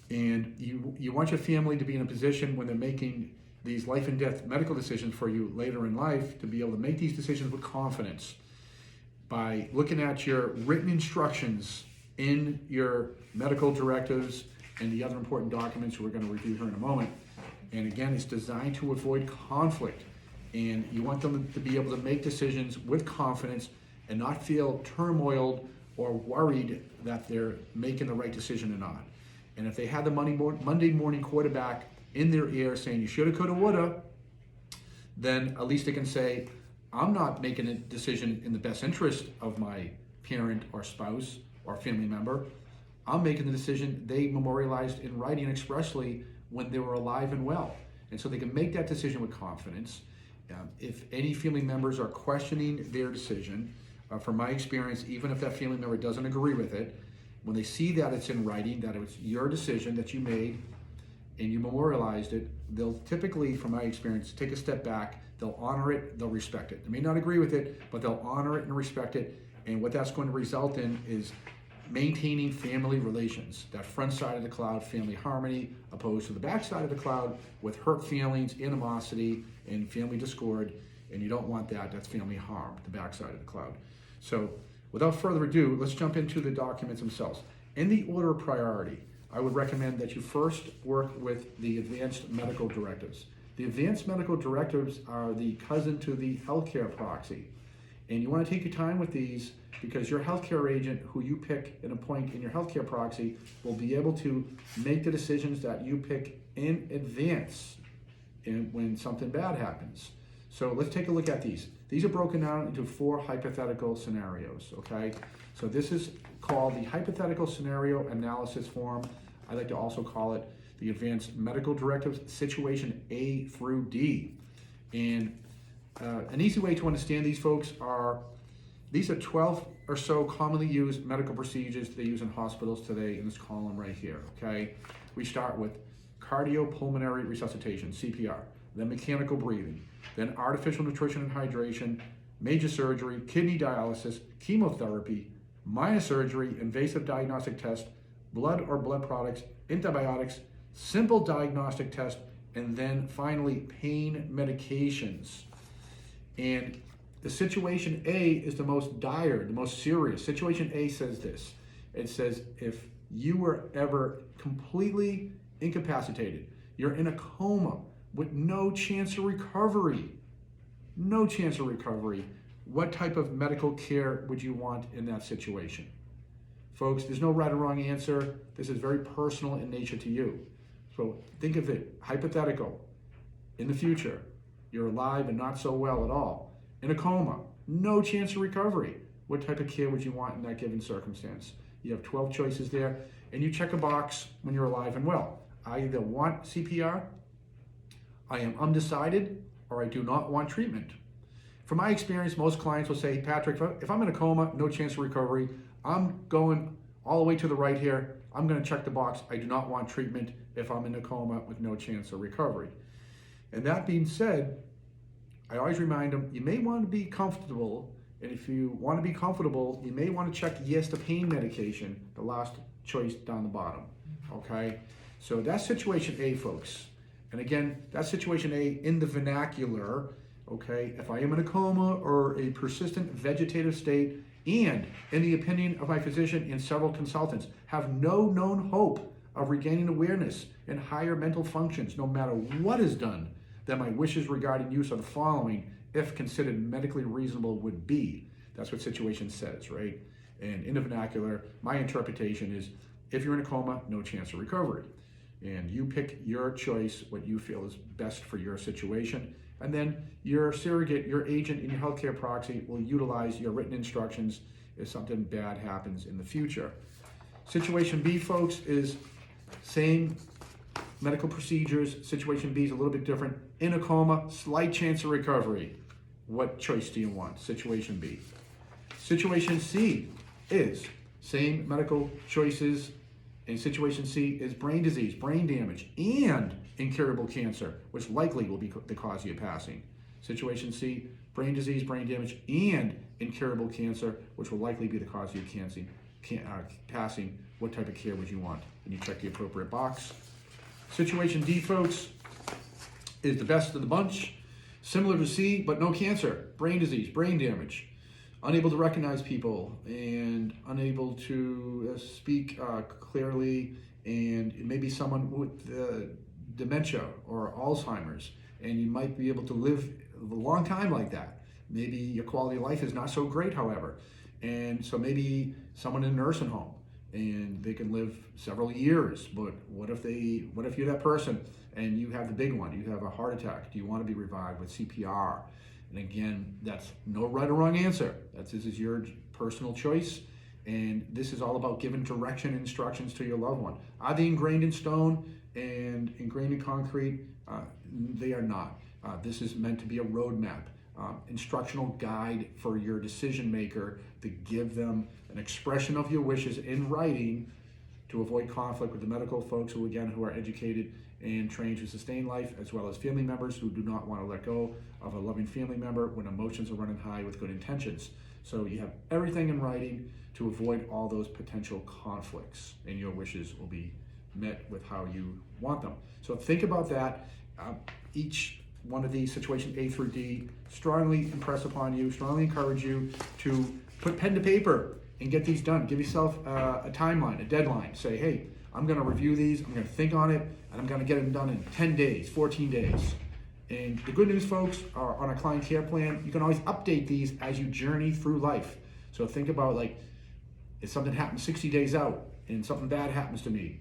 And you want your family to be in a position when they're making these life and death medical decisions for you later in life to be able to make these decisions with confidence by looking at your written instructions in your medical directives and the other important documents we're going to review here in a moment. And again, it's designed to avoid conflict. And you want them to be able to make decisions with confidence and not feel turmoiled or worried that they're making the right decision or not. And if they had the Monday morning quarterback in their ear saying you shoulda, coulda, woulda, then at least they can say, I'm not making a decision in the best interest of my parent or spouse or family member. I'm making the decision they memorialized in writing expressly when they were alive and well. And so they can make that decision with confidence. If any family members are questioning their decision, from my experience, even if that family member doesn't agree with it, when they see that it's in writing, that it was your decision that you made and you memorialized it, they'll typically, from my experience, take a step back, they'll honor it, they'll respect it. They may not agree with it, but they'll honor it and respect it. And what that's going to result in is maintaining family relations, that front side of the cloud, family harmony, opposed to the back side of the cloud with hurt feelings, animosity, and family discord. And you don't want that. That's family harm, the back side of the cloud. So without further ado, let's jump into the documents themselves. In the order of priority, I would recommend that you first work with the advanced medical directives. The advanced medical directives are the cousin to the healthcare proxy. And you want to take your time with these because your healthcare agent who you pick and appoint in your healthcare proxy will be able to make the decisions that you pick in advance when something bad happens. So let's take a look at these. These are broken down into 4 hypothetical scenarios, okay? So this is called the hypothetical scenario analysis form. I like to also call it the advanced medical directives, situation A through D. And an easy way to understand these folks are, these are 12 or so commonly used medical procedures they use in hospitals today in this column right here, okay? We start with cardiopulmonary resuscitation, CPR, then mechanical breathing, then artificial nutrition and hydration, major surgery, kidney dialysis, chemotherapy, minor surgery, invasive diagnostic test, blood or blood products, antibiotics, simple diagnostic test, and then finally pain medications. And the situation A is the most dire, the most serious. Situation A says this. It says if you were ever completely incapacitated, you're in a coma with no chance of recovery, what type of medical care would you want in that situation? Folks, there's no right or wrong answer. This is very personal in nature to you. So think of it, hypothetical. In the future, you're alive and not so well at all. In a coma, no chance of recovery. What type of care would you want in that given circumstance? You have 12 choices there, and you check a box when you're alive and well. I either want CPR, I am undecided, or I do not want treatment. From my experience, most clients will say, Patrick, if I'm in a coma, no chance of recovery, I'm going all the way to the right here. I'm going to check the box. I do not want treatment if I'm in a coma with no chance of recovery. And that being said, I always remind them, you may want to be comfortable. And if you want to be comfortable, you may want to check yes to pain medication, the last choice down the bottom. Okay? So that's situation A, folks. And again, that's situation A in the vernacular. Okay? If I am in a coma or a persistent vegetative state, and in the opinion of my physician and several consultants, have no known hope of regaining awareness and higher mental functions, no matter what is done, then my wishes regarding use of the following, if considered medically reasonable, would be. That's what situation says, right? And in the vernacular, my interpretation is, if you're in a coma, no chance of recovery. And you pick your choice, what you feel is best for your situation. And then your surrogate, your agent in your healthcare proxy will utilize your written instructions if something bad happens in the future. Situation B, folks, is same medical procedures. Situation B is a little bit different. In a coma, slight chance of recovery. What choice do you want? Situation B. Situation C is same medical choices, and situation C is brain disease, brain damage, and incurable cancer, which likely will be the cause of your passing. Situation C, brain disease, brain damage, and incurable cancer, which will likely be the cause of your passing what type of care would you want? And you check the appropriate box. Situation D, folks, is the best of the bunch. Similar to C, but no cancer, brain disease, brain damage, unable to recognize people, and unable to speak clearly, and maybe someone with dementia or Alzheimer's, and you might be able to live a long time like that. Maybe your quality of life is not so great, however, and so maybe someone in a nursing home, and they can live several years, but what if you're that person and you have the big one, you have a heart attack, do you want to be revived with CPR? And again, that's no right or wrong answer. This is your personal choice, and this is all about giving direction and instructions to your loved one. Are they ingrained in stone and ingrained in concrete? They are not. This is meant to be a roadmap, instructional guide for your decision maker to give them an expression of your wishes in writing to avoid conflict with the medical folks who are educated and trained to sustain life, as well as family members who do not want to let go of a loving family member when emotions are running high with good intentions. So you have everything in writing to avoid all those potential conflicts, and your wishes will be met with how you want them. So think about that. Each one of these, situation A through D, strongly impress upon you, strongly encourage you to put pen to paper and get these done. Give yourself a timeline, a deadline. Say, hey, I'm going to review these, I'm going to think on it, and I'm going to get them done in 10 days, 14 days. And the good news, folks, are on a client care plan, you can always update these as you journey through life. So think about, like, if something happens 60 days out and something bad happens to me,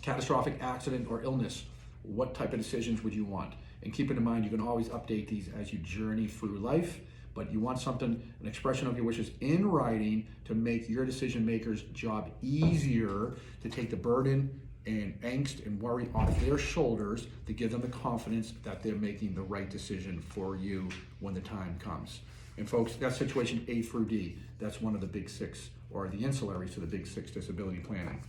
catastrophic accident or illness, what type of decisions would you want? And keep in mind, you can always update these as you journey through life, but you want something, an expression of your wishes in writing to make your decision maker's job easier, to take the burden and angst and worry off their shoulders, to give them the confidence that they're making the right decision for you when the time comes. And folks, that's situation A through D. That's one of the big six, or the ancillaries to the big six disability planning.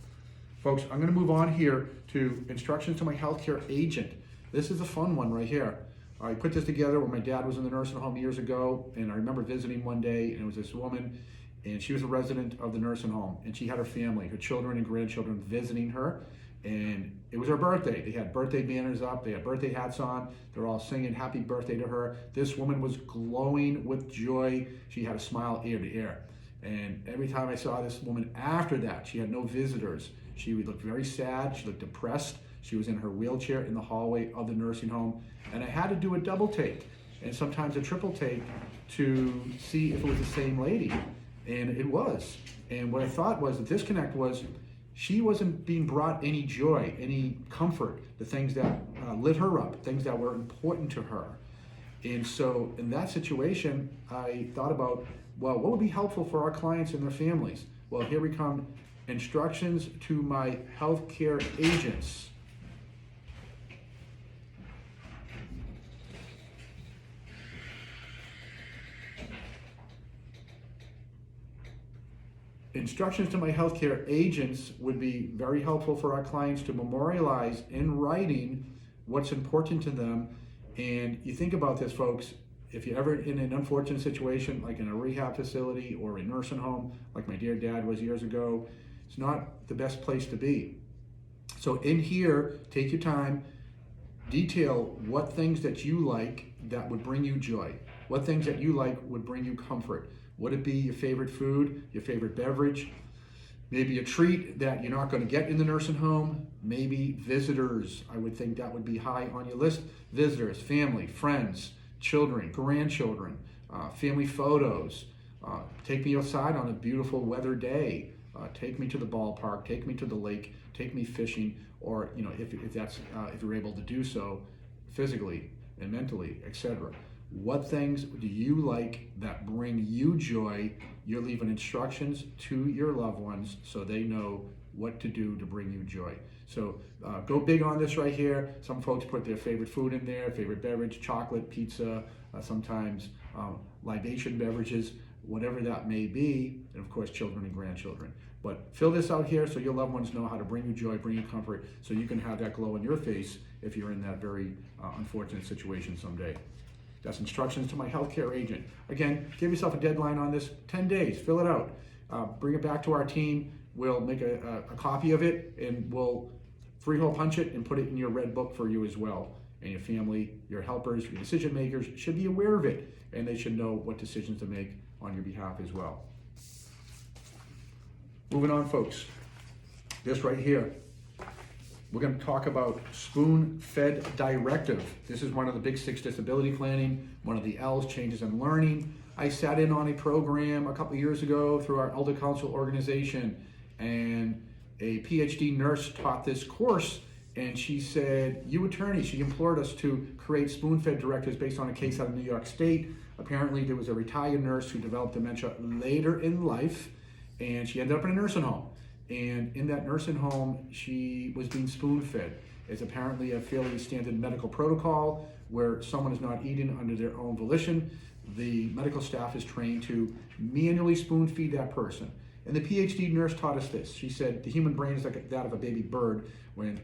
Folks, I'm going to move on here to instructions to my healthcare agent. This is a fun one right here. I put this together when my dad was in the nursing home years ago, and I remember visiting one day, and it was this woman, and she was a resident of the nursing home, and she had her family, her children and grandchildren visiting her, and it was her birthday. They had birthday banners up, they had birthday hats on, they're all singing happy birthday to her. This woman was glowing with joy. She had a smile ear to ear. And every time I saw this woman after that, she had no visitors. She would look very sad, she looked depressed. She was in her wheelchair in the hallway of the nursing home, and I had to do a double take and sometimes a triple take to see if it was the same lady, and it was. And what I thought was the disconnect was she wasn't being brought any joy, any comfort, the things that lit her up, things that were important to her. And so in that situation, I thought about, well, what would be helpful for our clients and their families? Well, here we come, instructions to my healthcare agents. Instructions to my healthcare agents would be very helpful for our clients to memorialize in writing what's important to them. And you think about this, folks, if you're ever in an unfortunate situation, like in a rehab facility or a nursing home, like my dear dad was years ago, it's not the best place to be. So in here, take your time, detail what things that you like that would bring you joy, what things that you like would bring you comfort. Would it be your favorite food, your favorite beverage, maybe a treat that you're not going to get in the nursing home, maybe visitors. I would think that would be high on your list. Visitors, family, friends, children, grandchildren, family photos. Take me outside on a beautiful weather day. Take me to the ballpark, take me to the lake, take me fishing, or if you're able to do so physically and mentally, etc. What things do you like that bring you joy? You're leaving instructions to your loved ones so they know what to do to bring you joy. So go big on this right here. Some folks put their favorite food in there, favorite beverage, chocolate, pizza, sometimes libation beverages, whatever that may be, and of course children and grandchildren. But fill this out here so your loved ones know how to bring you joy, bring you comfort, so you can have that glow in your face if you're in that very unfortunate situation someday. That's instructions to my healthcare agent. Again, give yourself a deadline on this, 10 days, fill it out. Bring it back to our team, will make a copy of it, and we'll 3-hole punch it and put it in your red book for you as well. And your family, your helpers, your decision makers should be aware of it, and they should know what decisions to make on your behalf as well. Moving on, folks. This right here, we're going to talk about Spoonfed Directive. This is one of the big 6 disability planning, one of the L's, changes in learning. I sat in on a program a couple of years ago through our Elder Council organization, and a PhD nurse taught this course, and she said, you attorneys, she implored us to create spoon-fed directives based on a case out of New York State. Apparently there was a retired nurse who developed dementia later in life, and she ended up in a nursing home. And in that nursing home, she was being spoon-fed. It's apparently a fairly standard medical protocol where someone is not eating under their own volition. The medical staff is trained to manually spoon-feed that person. And the PhD nurse taught us this. She said the human brain is like that of a baby bird. When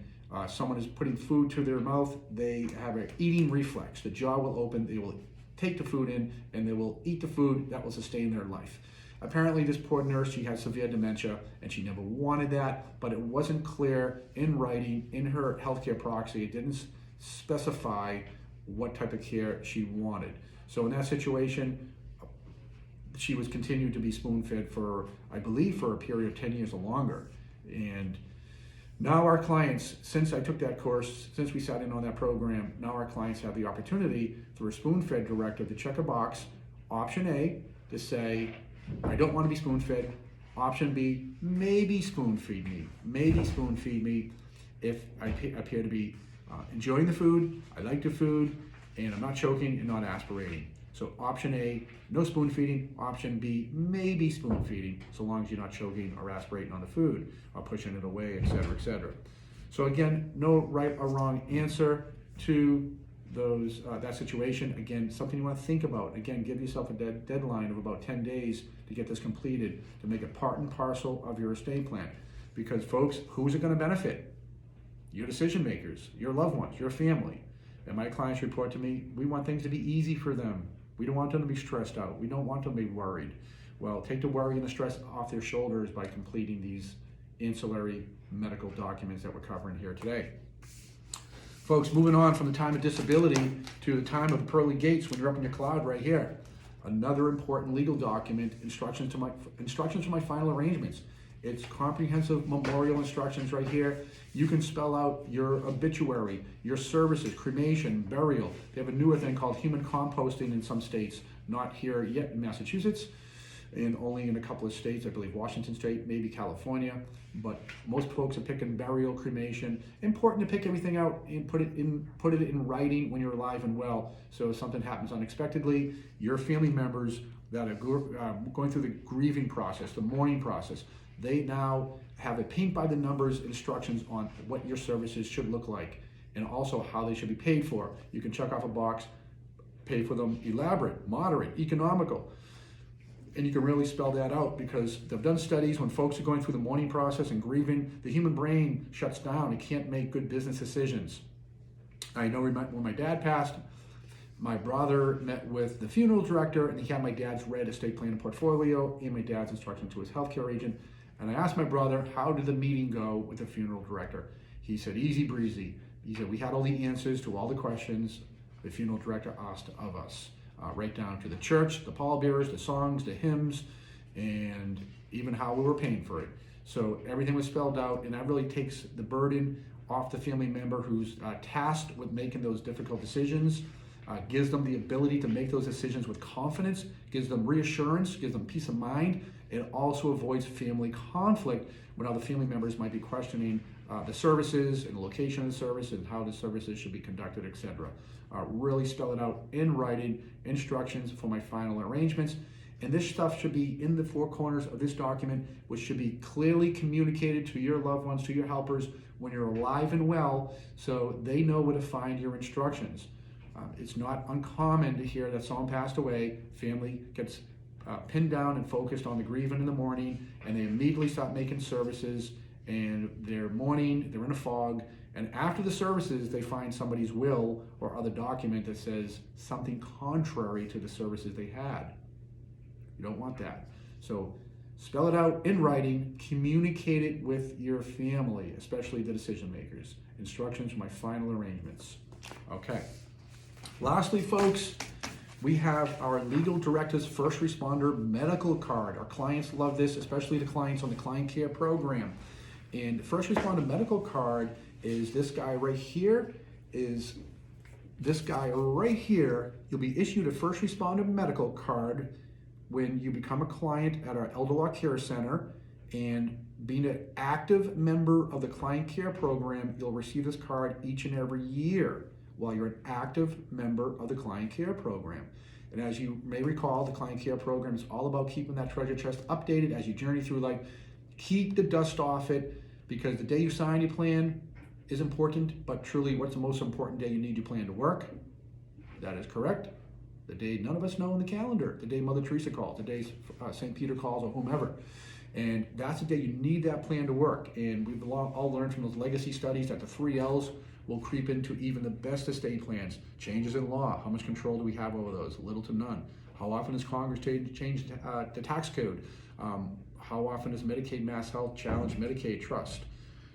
someone is putting food to their mouth, they have an eating reflex. The jaw will open, they will take the food in, and they will eat the food that will sustain their life. Apparently this poor nurse, she had severe dementia, and she never wanted that, but it wasn't clear in writing, in her healthcare proxy. It didn't specify what type of care she wanted. So in that situation, she was continued to be spoon-fed for, I believe, for a period of 10 years or longer. And now our clients, since I took that course, since we sat in on that program, now our clients have the opportunity through a spoon-fed directive to check a box, option A, to say, I don't want to be spoon-fed. Option B, maybe spoon-feed me. Maybe spoon-feed me if I appear to be enjoying the food, I like the food, and I'm not choking and not aspirating. So option A, no spoon feeding. Option B, maybe spoon feeding, so long as you're not choking or aspirating on the food or pushing it away, etc., etc. So again, no right or wrong answer to those that situation. Again, something you want to think about. Again, give yourself a deadline of about 10 days to get this completed, to make it part and parcel of your estate plan. Because folks, who's it going to benefit? Your decision makers, your loved ones, your family. And my clients report to me, we want things to be easy for them. We don't want them to be stressed out. We don't want them to be worried. Well, take the worry and the stress off their shoulders by completing these ancillary medical documents that we're covering here today. Folks, moving on from the time of disability to the time of the pearly gates when you're up in your cloud right here. Another important legal document, instructions for my final arrangements. It's comprehensive memorial instructions right here. You can spell out your obituary, your services, cremation, burial. They have a newer thing called human composting in some states, not here yet in Massachusetts, and only in a couple of states, I believe Washington State, maybe California, but most folks are picking burial, cremation. Important to pick everything out and put it in writing when you're alive and well, so if something happens unexpectedly, your family members that are going through the grieving process, the mourning process, they now have a paint by the numbers instructions on what your services should look like and also how they should be paid for. You can check off a box, pay for them elaborate, moderate, economical. And you can really spell that out because they've done studies when folks are going through the mourning process and grieving, the human brain shuts down. It can't make good business decisions. I know when my dad passed, my brother met with the funeral director and he had my dad's red estate plan and portfolio and my dad's instruction to his healthcare agent. And I asked my brother, how did the meeting go with the funeral director? He said, easy breezy. He said, we had all the answers to all the questions the funeral director asked of us, right down to the church, the pallbearers, the songs, the hymns, and even how we were paying for it. So everything was spelled out, and that really takes the burden off the family member who's tasked with making those difficult decisions, gives them the ability to make those decisions with confidence, gives them reassurance, gives them peace of mind. It also avoids family conflict when other family members might be questioning the services and the location of the service and how the services should be conducted, etc. Really spell it out in writing, instructions for my final arrangements. And this stuff should be in the 4 corners of this document, which should be clearly communicated to your loved ones, to your helpers when you're alive and well, so they know where to find your instructions. It's not uncommon to hear that someone passed away, family gets pinned down and focused on the grieving in the morning, and they immediately start making services, and they're mourning, they're in a fog, and after the services, they find somebody's will or other document that says something contrary to the services they had. You don't want that. So Spell it out in writing, communicate it with your family, especially the decision makers. Instructions for my final arrangements. Okay. Lastly, folks, we have our Legal Directives First Responder Medical Card. Our clients love this, especially the clients on the Client Care Program. And the First Responder Medical Card is this guy right here, You'll be issued a First Responder Medical Card when you become a client at our Elder Law Care Center, and being an active member of the Client Care Program, you'll receive this card each and every year while you're an active member of the Client Care Program. And as you may recall, the Client Care Program is all about keeping that treasure chest updated as you journey through life. Keep the dust off it, because the day you sign your plan is important, but truly, what's the most important day you need your plan to work? That is correct. The day none of us know in the calendar, the day Mother Teresa calls, the day St. Peter calls, or whomever. And that's the day you need that plan to work. And we've all learned from those legacy studies that the 3 L's will creep into even the best estate plans. Changes in law, how much control do we have over those? Little to none. How often does Congress change the tax code? How often does Medicaid Mass Health challenge Medicaid trust?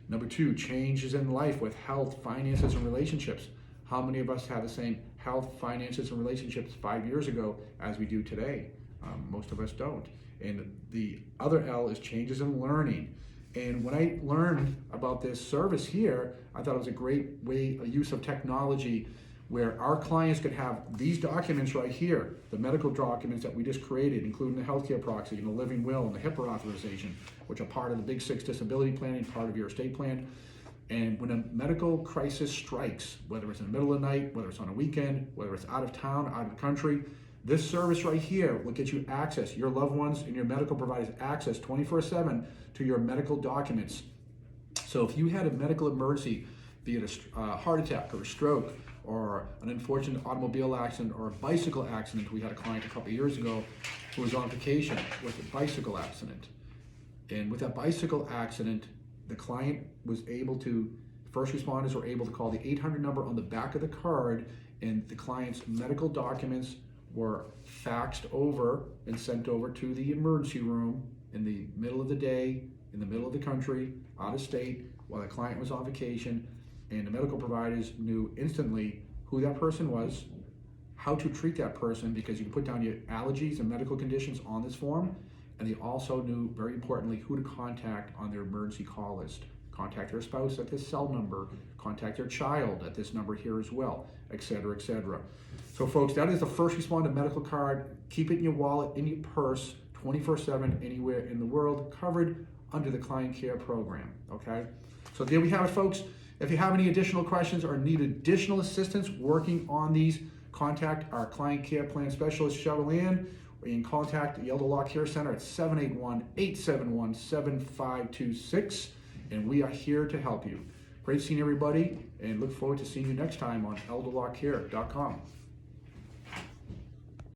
Number 2, changes in life with health, finances, and relationships. How many of us have the same health, finances, and relationships 5 years ago as we do today? Most of us don't. And the other L is changes in learning. And when I learned about this service here, I thought it was a great way, a use of technology, where our clients could have these documents right here, the medical documents that we just created, including the healthcare proxy and the living will and the HIPAA authorization, which are part of the Big 6 disability planning, part of your estate plan. And when a medical crisis strikes, whether it's in the middle of the night, whether it's on a weekend, whether it's out of town, out of the country, this service right here will get you access, your loved ones and your medical providers access 24/7 to your medical documents. So if you had a medical emergency, be it a heart attack or a stroke or an unfortunate automobile accident or a bicycle accident, we had a client a couple of years ago who was on vacation with a bicycle accident. And with that bicycle accident, the client was able to, first responders were able to call the 800 number on the back of the card, and the client's medical documents were faxed over and sent over to the emergency room in the middle of the day, in the middle of the country, out of state, while the client was on vacation, and the medical providers knew instantly who that person was, how to treat that person, because you can put down your allergies and medical conditions on this form, and they also knew, very importantly, who to contact on their emergency call list. Contact their spouse at this cell number, contact their child at this number here as well, etc., etc. So folks, that is the First Responder Medical Card. Keep it in your wallet, in your purse, 24/7, anywhere in the world, covered under the Client Care Program, okay? So there we have it, folks. If you have any additional questions or need additional assistance working on these, contact our Client Care Plan Specialist, Cheryl Ann, or you can contact the Elder Law Care Center at 781-871-7526, and we are here to help you. Great seeing everybody, and look forward to seeing you next time on elderlawcare.com.